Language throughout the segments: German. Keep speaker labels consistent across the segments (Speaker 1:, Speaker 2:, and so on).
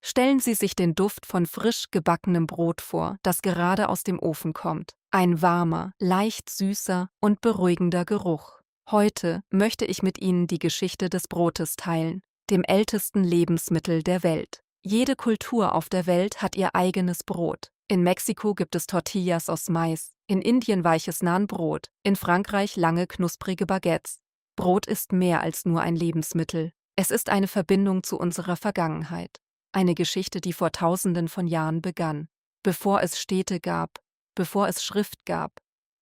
Speaker 1: Stellen Sie sich den Duft von frisch gebackenem Brot vor, das gerade aus dem Ofen kommt. Ein warmer, leicht süßer und beruhigender Geruch. Heute möchte ich mit Ihnen die Geschichte des Brotes teilen, dem ältesten Lebensmittel der Welt. Jede Kultur auf der Welt hat ihr eigenes Brot. In Mexiko gibt es Tortillas aus Mais, in Indien weiches Nahenbrot, in Frankreich lange knusprige Baguettes. Brot ist mehr als nur ein Lebensmittel. Es ist eine Verbindung zu unserer Vergangenheit. Eine Geschichte, die vor Tausenden von Jahren begann. Bevor es Städte gab, bevor es Schrift gab,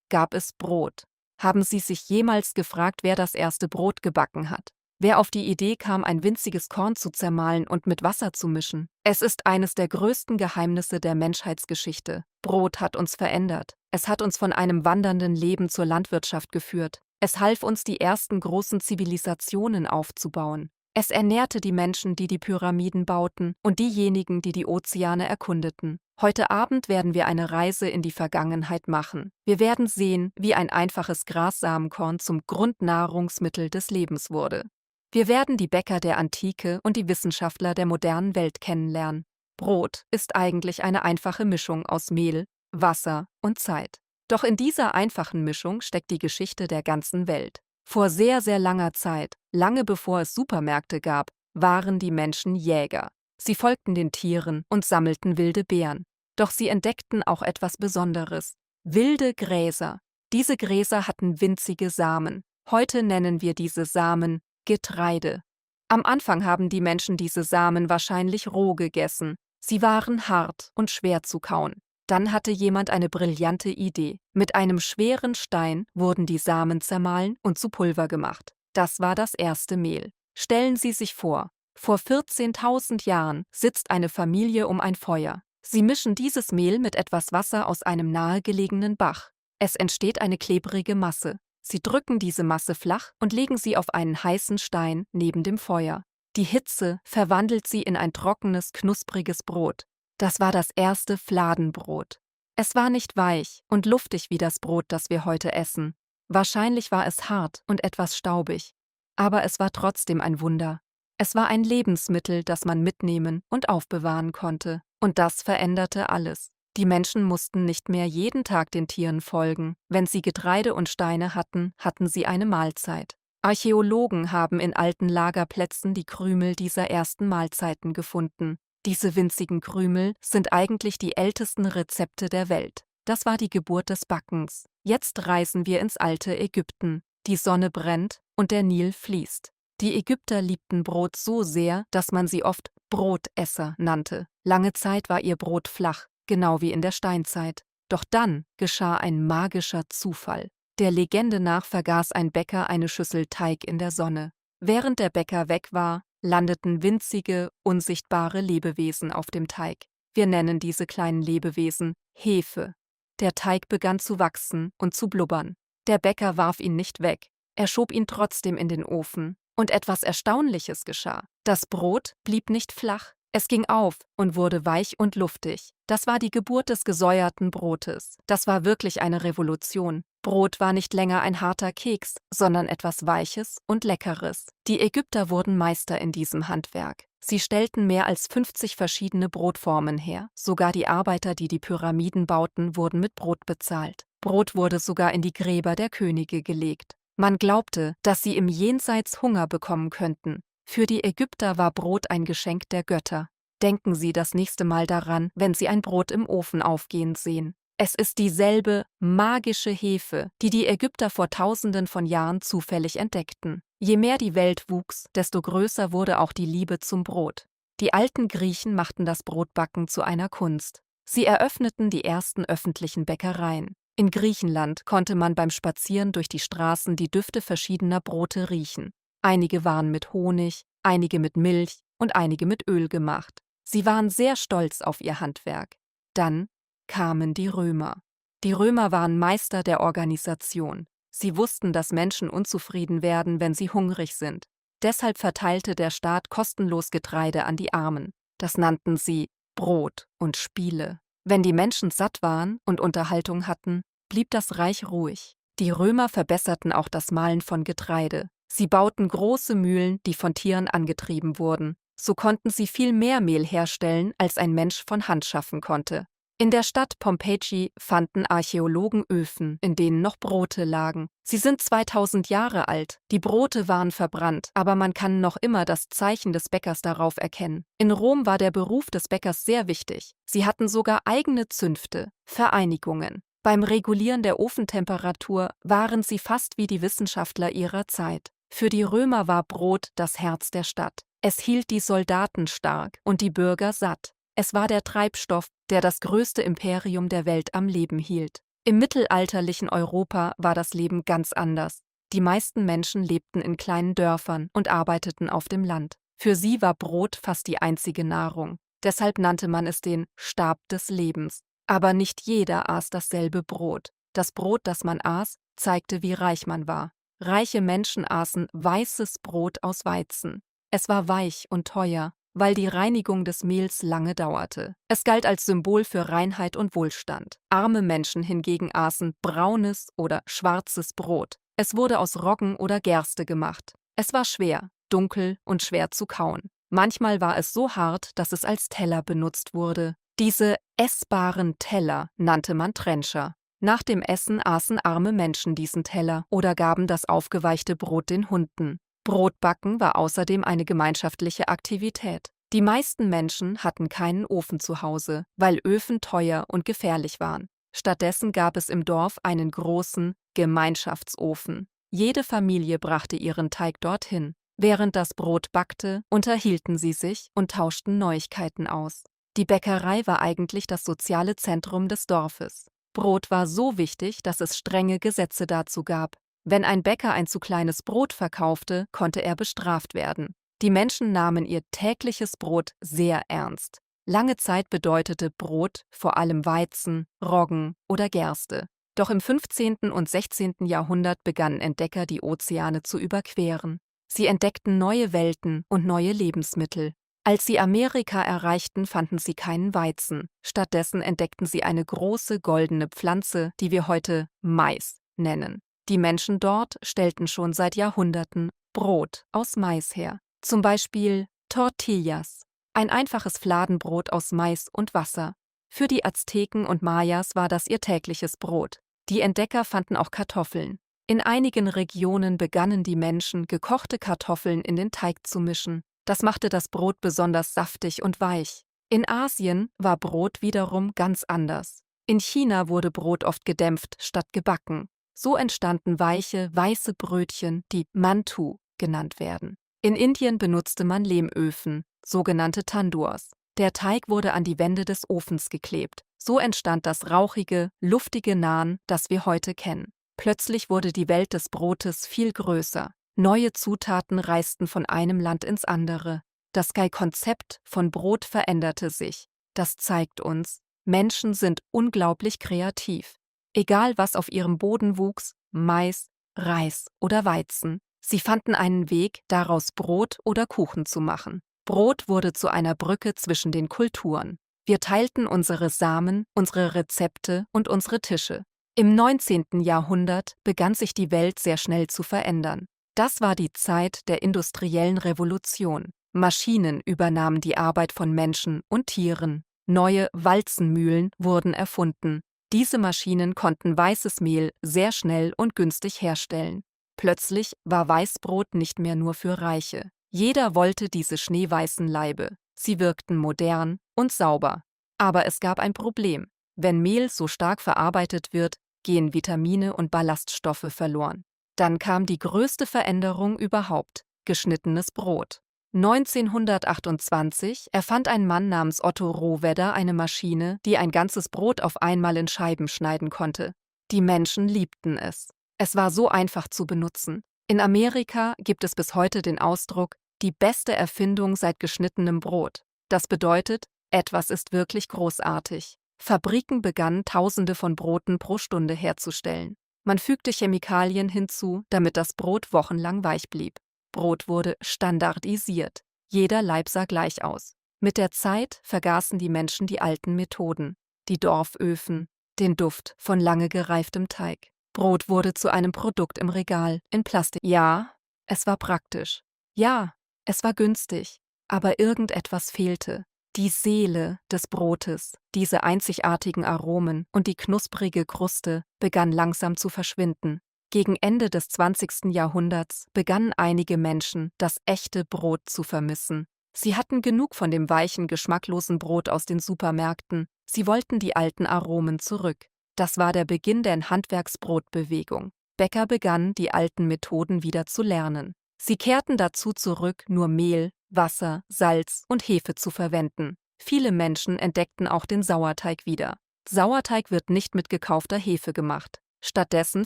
Speaker 1: gab es Brot. Haben Sie sich jemals gefragt, wer das erste Brot gebacken hat? Wer auf die Idee kam, ein winziges Korn zu zermahlen und mit Wasser zu mischen? Es ist eines der größten Geheimnisse der Menschheitsgeschichte. Brot hat uns verändert. Es hat uns von einem wandernden Leben zur Landwirtschaft geführt. Es half uns, die ersten großen Zivilisationen aufzubauen. Es ernährte die Menschen, die die Pyramiden bauten, und diejenigen, die die Ozeane erkundeten. Heute Abend werden wir eine Reise in die Vergangenheit machen. Wir werden sehen, wie ein einfaches Grassamenkorn zum Grundnahrungsmittel des Lebens wurde. Wir werden die Bäcker der Antike und die Wissenschaftler der modernen Welt kennenlernen. Brot ist eigentlich eine einfache Mischung aus Mehl, Wasser und Zeit. Doch in dieser einfachen Mischung steckt die Geschichte der ganzen Welt. Vor sehr, sehr langer Zeit, lange bevor es Supermärkte gab, waren die Menschen Jäger. Sie folgten den Tieren und sammelten wilde Beeren. Doch sie entdeckten auch etwas Besonderes: wilde Gräser. Diese Gräser hatten winzige Samen. Heute nennen wir diese Samen Getreide. Am Anfang haben die Menschen diese Samen wahrscheinlich roh gegessen. Sie waren hart und schwer zu kauen. Dann hatte jemand eine brillante Idee. Mit einem schweren Stein wurden die Samen zermahlen und zu Pulver gemacht. Das war das erste Mehl. Stellen Sie sich vor 14.000 Jahren sitzt eine Familie um ein Feuer. Sie mischen dieses Mehl mit etwas Wasser aus einem nahegelegenen Bach. Es entsteht eine klebrige Masse. Sie drücken diese Masse flach und legen sie auf einen heißen Stein neben dem Feuer. Die Hitze verwandelt sie in ein trockenes, knuspriges Brot. Das war das erste Fladenbrot. Es war nicht weich und luftig wie das Brot, das wir heute essen. Wahrscheinlich war es hart und etwas staubig. Aber es war trotzdem ein Wunder. Es war ein Lebensmittel, das man mitnehmen und aufbewahren konnte. Und das veränderte alles. Die Menschen mussten nicht mehr jeden Tag den Tieren folgen. Wenn sie Getreide und Steine hatten, hatten sie eine Mahlzeit. Archäologen haben in alten Lagerplätzen die Krümel dieser ersten Mahlzeiten gefunden. Diese winzigen Krümel sind eigentlich die ältesten Rezepte der Welt. Das war die Geburt des Backens. Jetzt reisen wir ins alte Ägypten. Die Sonne brennt und der Nil fließt. Die Ägypter liebten Brot so sehr, dass man sie oft Brotesser nannte. Lange Zeit war ihr Brot flach, genau wie in der Steinzeit. Doch dann geschah ein magischer Zufall. Der Legende nach vergaß ein Bäcker eine Schüssel Teig in der Sonne. Während der Bäcker weg war, landeten winzige, unsichtbare Lebewesen auf dem Teig. Wir nennen diese kleinen Lebewesen Hefe. Der Teig begann zu wachsen und zu blubbern. Der Bäcker warf ihn nicht weg. Er schob ihn trotzdem in den Ofen. Und etwas Erstaunliches geschah. Das Brot blieb nicht flach. Es ging auf und wurde weich und luftig. Das war die Geburt des gesäuerten Brotes. Das war wirklich eine Revolution. Brot war nicht länger ein harter Keks, sondern etwas Weiches und Leckeres. Die Ägypter wurden Meister in diesem Handwerk. Sie stellten mehr als 50 verschiedene Brotformen her. Sogar die Arbeiter, die die Pyramiden bauten, wurden mit Brot bezahlt. Brot wurde sogar in die Gräber der Könige gelegt. Man glaubte, dass sie im Jenseits Hunger bekommen könnten. Für die Ägypter war Brot ein Geschenk der Götter. Denken Sie das nächste Mal daran, wenn Sie ein Brot im Ofen aufgehen sehen. Es ist dieselbe magische Hefe, die die Ägypter vor Tausenden von Jahren zufällig entdeckten. Je mehr die Welt wuchs, desto größer wurde auch die Liebe zum Brot. Die alten Griechen machten das Brotbacken zu einer Kunst. Sie eröffneten die ersten öffentlichen Bäckereien. In Griechenland konnte man beim Spazieren durch die Straßen die Düfte verschiedener Brote riechen. Einige waren mit Honig, einige mit Milch und einige mit Öl gemacht. Sie waren sehr stolz auf ihr Handwerk. Dann kamen die Römer. Die Römer waren Meister der Organisation. Sie wussten, dass Menschen unzufrieden werden, wenn sie hungrig sind. Deshalb verteilte der Staat kostenlos Getreide an die Armen. Das nannten sie Brot und Spiele. Wenn die Menschen satt waren und Unterhaltung hatten, blieb das Reich ruhig. Die Römer verbesserten auch das Mahlen von Getreide. Sie bauten große Mühlen, die von Tieren angetrieben wurden. So konnten sie viel mehr Mehl herstellen, als ein Mensch von Hand schaffen konnte. In der Stadt Pompeji fanden Archäologen Öfen, in denen noch Brote lagen. Sie sind 2000 Jahre alt. Die Brote waren verbrannt, aber man kann noch immer das Zeichen des Bäckers darauf erkennen. In Rom war der Beruf des Bäckers sehr wichtig. Sie hatten sogar eigene Zünfte, Vereinigungen. Beim Regulieren der Ofentemperatur waren sie fast wie die Wissenschaftler ihrer Zeit. Für die Römer war Brot das Herz der Stadt. Es hielt die Soldaten stark und die Bürger satt. Es war der Treibstoff, der das größte Imperium der Welt am Leben hielt. Im mittelalterlichen Europa war das Leben ganz anders. Die meisten Menschen lebten in kleinen Dörfern und arbeiteten auf dem Land. Für sie war Brot fast die einzige Nahrung. Deshalb nannte man es den Stab des Lebens. Aber nicht jeder aß dasselbe Brot. Das Brot, das man aß, zeigte, wie reich man war. Reiche Menschen aßen weißes Brot aus Weizen. Es war weich und teuer, weil die Reinigung des Mehls lange dauerte. Es galt als Symbol für Reinheit und Wohlstand. Arme Menschen hingegen aßen braunes oder schwarzes Brot. Es wurde aus Roggen oder Gerste gemacht. Es war schwer, dunkel und schwer zu kauen. Manchmal war es so hart, dass es als Teller benutzt wurde. Diese essbaren Teller nannte man Trencher. Nach dem Essen aßen arme Menschen diesen Teller oder gaben das aufgeweichte Brot den Hunden. Brotbacken war außerdem eine gemeinschaftliche Aktivität. Die meisten Menschen hatten keinen Ofen zu Hause, weil Öfen teuer und gefährlich waren. Stattdessen gab es im Dorf einen großen Gemeinschaftsofen. Jede Familie brachte ihren Teig dorthin. Während das Brot backte, unterhielten sie sich und tauschten Neuigkeiten aus. Die Bäckerei war eigentlich das soziale Zentrum des Dorfes. Brot war so wichtig, dass es strenge Gesetze dazu gab. Wenn ein Bäcker ein zu kleines Brot verkaufte, konnte er bestraft werden. Die Menschen nahmen ihr tägliches Brot sehr ernst. Lange Zeit bedeutete Brot vor allem Weizen, Roggen oder Gerste. Doch im 15. und 16. Jahrhundert begannen Entdecker, die Ozeane zu überqueren. Sie entdeckten neue Welten und neue Lebensmittel. Als sie Amerika erreichten, fanden sie keinen Weizen. Stattdessen entdeckten sie eine große goldene Pflanze, die wir heute Mais nennen. Die Menschen dort stellten schon seit Jahrhunderten Brot aus Mais her. Zum Beispiel Tortillas, ein einfaches Fladenbrot aus Mais und Wasser. Für die Azteken und Mayas war das ihr tägliches Brot. Die Entdecker fanden auch Kartoffeln. In einigen Regionen begannen die Menschen, gekochte Kartoffeln in den Teig zu mischen. Das machte das Brot besonders saftig und weich. In Asien war Brot wiederum ganz anders. In China wurde Brot oft gedämpft statt gebacken. So entstanden weiche, weiße Brötchen, die Mantu genannt werden. In Indien benutzte man Lehmöfen, sogenannte Tandoors. Der Teig wurde an die Wände des Ofens geklebt. So entstand das rauchige, luftige Naan, das wir heute kennen. Plötzlich wurde die Welt des Brotes viel größer. Neue Zutaten reisten von einem Land ins andere. Das Konzept von Brot veränderte sich. Das zeigt uns, Menschen sind unglaublich kreativ. Egal was auf ihrem Boden wuchs, Mais, Reis oder Weizen, sie fanden einen Weg, daraus Brot oder Kuchen zu machen. Brot wurde zu einer Brücke zwischen den Kulturen. Wir teilten unsere Samen, unsere Rezepte und unsere Tische. Im 19. Jahrhundert begann sich die Welt sehr schnell zu verändern. Das war die Zeit der industriellen Revolution. Maschinen übernahmen die Arbeit von Menschen und Tieren. Neue Walzenmühlen wurden erfunden. Diese Maschinen konnten weißes Mehl sehr schnell und günstig herstellen. Plötzlich war Weißbrot nicht mehr nur für Reiche. Jeder wollte diese schneeweißen Laibe. Sie wirkten modern und sauber. Aber es gab ein Problem. Wenn Mehl so stark verarbeitet wird, gehen Vitamine und Ballaststoffe verloren. Dann kam die größte Veränderung überhaupt: geschnittenes Brot. 1928 erfand ein Mann namens Otto Rohwedder eine Maschine, die ein ganzes Brot auf einmal in Scheiben schneiden konnte. Die Menschen liebten es. Es war so einfach zu benutzen. In Amerika gibt es bis heute den Ausdruck, die beste Erfindung seit geschnittenem Brot. Das bedeutet, etwas ist wirklich großartig. Fabriken begannen, Tausende von Broten pro Stunde herzustellen. Man fügte Chemikalien hinzu, damit das Brot wochenlang weich blieb. Brot wurde standardisiert. Jeder Laib sah gleich aus. Mit der Zeit vergaßen die Menschen die alten Methoden, die Dorföfen, den Duft von lange gereiftem Teig. Brot wurde zu einem Produkt im Regal, in Plastik. Ja, es war praktisch. Ja, es war günstig. Aber irgendetwas fehlte. Die Seele des Brotes, diese einzigartigen Aromen und die knusprige Kruste begann langsam zu verschwinden. Gegen Ende des 20. Jahrhunderts begannen einige Menschen, das echte Brot zu vermissen. Sie hatten genug von dem weichen, geschmacklosen Brot aus den Supermärkten. Sie wollten die alten Aromen zurück. Das war der Beginn der Handwerksbrotbewegung. Bäcker begannen, die alten Methoden wieder zu lernen. Sie kehrten dazu zurück, nur Mehl, Wasser, Salz und Hefe zu verwenden. Viele Menschen entdeckten auch den Sauerteig wieder. Sauerteig wird nicht mit gekaufter Hefe gemacht. Stattdessen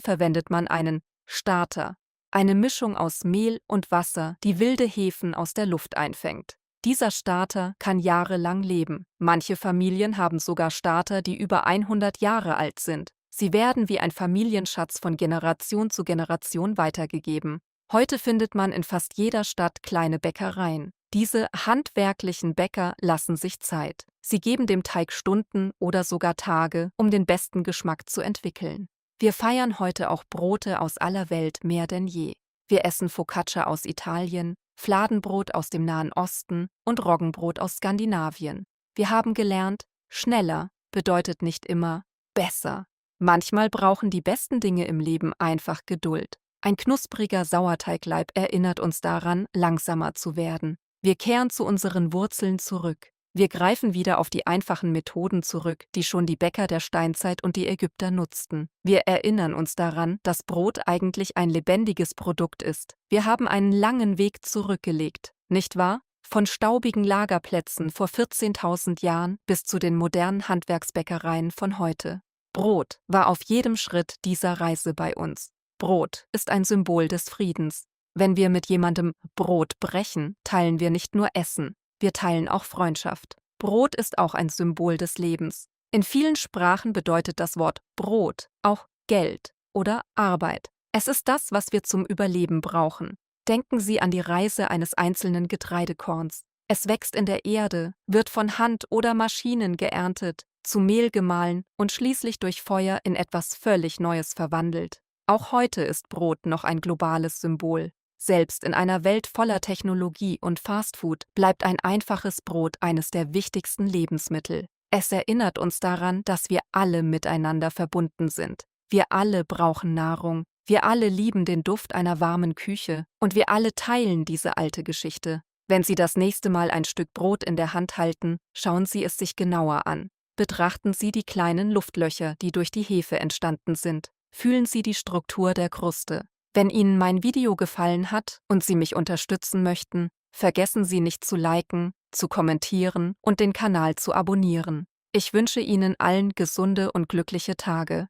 Speaker 1: verwendet man einen Starter, eine Mischung aus Mehl und Wasser, die wilde Hefen aus der Luft einfängt. Dieser Starter kann jahrelang leben. Manche Familien haben sogar Starter, die über 100 Jahre alt sind. Sie werden wie ein Familienschatz von Generation zu Generation weitergegeben. Heute findet man in fast jeder Stadt kleine Bäckereien. Diese handwerklichen Bäcker lassen sich Zeit. Sie geben dem Teig Stunden oder sogar Tage, um den besten Geschmack zu entwickeln. Wir feiern heute auch Brote aus aller Welt mehr denn je. Wir essen Focaccia aus Italien, Fladenbrot aus dem Nahen Osten und Roggenbrot aus Skandinavien. Wir haben gelernt, schneller bedeutet nicht immer besser. Manchmal brauchen die besten Dinge im Leben einfach Geduld. Ein knuspriger Sauerteigleib erinnert uns daran, langsamer zu werden. Wir kehren zu unseren Wurzeln zurück. Wir greifen wieder auf die einfachen Methoden zurück, die schon die Bäcker der Steinzeit und die Ägypter nutzten. Wir erinnern uns daran, dass Brot eigentlich ein lebendiges Produkt ist. Wir haben einen langen Weg zurückgelegt, nicht wahr? Von staubigen Lagerplätzen vor 14.000 Jahren bis zu den modernen Handwerksbäckereien von heute. Brot war auf jedem Schritt dieser Reise bei uns. Brot ist ein Symbol des Friedens. Wenn wir mit jemandem Brot brechen, teilen wir nicht nur Essen, wir teilen auch Freundschaft. Brot ist auch ein Symbol des Lebens. In vielen Sprachen bedeutet das Wort Brot auch Geld oder Arbeit. Es ist das, was wir zum Überleben brauchen. Denken Sie an die Reise eines einzelnen Getreidekorns. Es wächst in der Erde, wird von Hand oder Maschinen geerntet, zu Mehl gemahlen und schließlich durch Feuer in etwas völlig Neues verwandelt. Auch heute ist Brot noch ein globales Symbol. Selbst in einer Welt voller Technologie und Fastfood bleibt ein einfaches Brot eines der wichtigsten Lebensmittel. Es erinnert uns daran, dass wir alle miteinander verbunden sind. Wir alle brauchen Nahrung, wir alle lieben den Duft einer warmen Küche und wir alle teilen diese alte Geschichte. Wenn Sie das nächste Mal ein Stück Brot in der Hand halten, schauen Sie es sich genauer an. Betrachten Sie die kleinen Luftlöcher, die durch die Hefe entstanden sind. Fühlen Sie die Struktur der Kruste. Wenn Ihnen mein Video gefallen hat und Sie mich unterstützen möchten, vergessen Sie nicht zu liken, zu kommentieren und den Kanal zu abonnieren. Ich wünsche Ihnen allen gesunde und glückliche Tage.